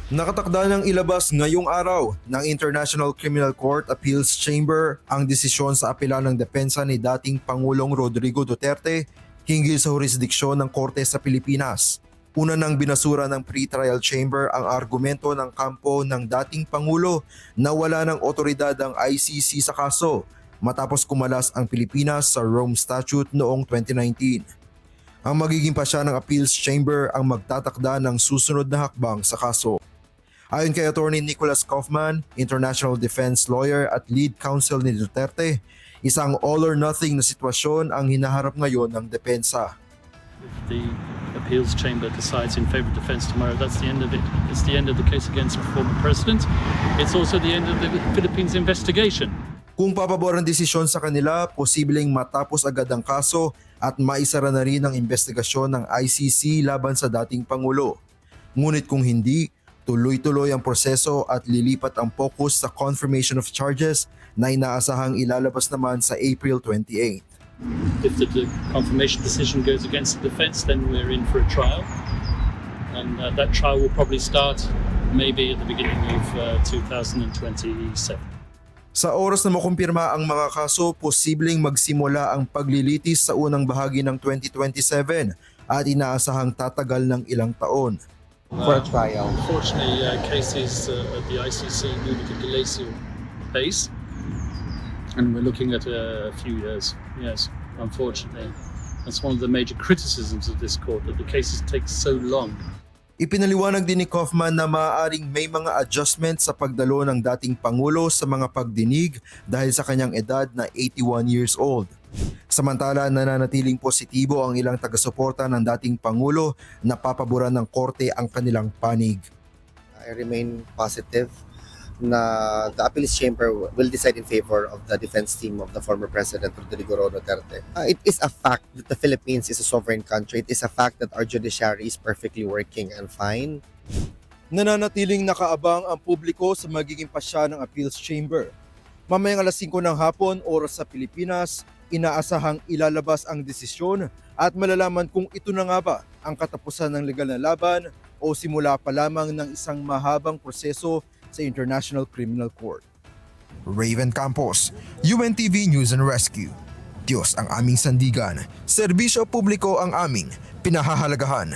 Nakatakda ng ilabas ngayong araw ng International Criminal Court Appeals Chamber ang desisyon sa apela ng depensa ni dating Pangulong Rodrigo Duterte hinggil sa jurisdiksyon ng korte sa Pilipinas. Una nang binasura ng pre-trial chamber ang argumento ng kampo ng dating Pangulo na wala ng otoridad ang ICC sa kaso matapos kumalas ang Pilipinas sa Rome Statute noong 2019. Ang magiging pasya ng Appeals Chamber ang magtatakda ng susunod na hakbang sa kaso. Ayon kay Attorney Nicholas Kaufman, international defense lawyer at lead counsel ni Duterte, isang all or nothing na sitwasyon ang hinaharap ngayon ng depensa. If the appeals chamber decides in favor of defense tomorrow, that's the end of it. It's the end of the case against the former president. It's also the end of the Philippines investigation. Kung papabor ang desisyon sa kanila, posibleng matapos agad ang kaso at maisara na rin ang investigasyon ng ICC laban sa dating Pangulo. Ngunit kung hindi, tuloy-tuloy ang proseso at lilipat ang focus sa confirmation of charges na inaasahang ilalabas naman sa April 28. If the confirmation decision goes against the defense, then we're in for a trial. And that trial will probably start maybe at the beginning of 2027. Sa oras na makumpirma ang mga kaso, posibleng magsimula ang paglilitis sa unang bahagi ng 2027 at inaasahang tatagal ng ilang taon. For a trial. Unfortunately, cases at the ICC move at a glacial pace, and we're looking at a few years. Yes, unfortunately. That's one of the major criticisms of this court, that the cases take so long. Ipinaliwanag din ni Kaufman na maaaring may mga adjustment sa pagdalo ng dating Pangulo sa mga pagdinig dahil sa kanyang edad na 81 years old. Samantala, nananatiling positibo ang ilang taga-suporta ng dating Pangulo na papaboran ng korte ang kanilang panig. I remain positive na the appeals chamber will decide in favor of the defense team of the former President Rodrigo Duterte. It is a fact that the Philippines is a sovereign country. It is a fact that our judiciary is perfectly working and fine. Nananatiling nakaabang ang publiko sa magiging pasya ng appeals chamber. Mamayang alas 5 ng hapon, oras sa Pilipinas, inaasahang ilalabas ang desisyon at malalaman kung ito na nga ba ang katapusan ng legal na laban o simula pa lamang ng isang mahabang proseso sa International Criminal Court. Raven Campos, UNTV News and Rescue. Diyos ang aming sandigan, serbisyo publiko ang aming pinahahalagahan.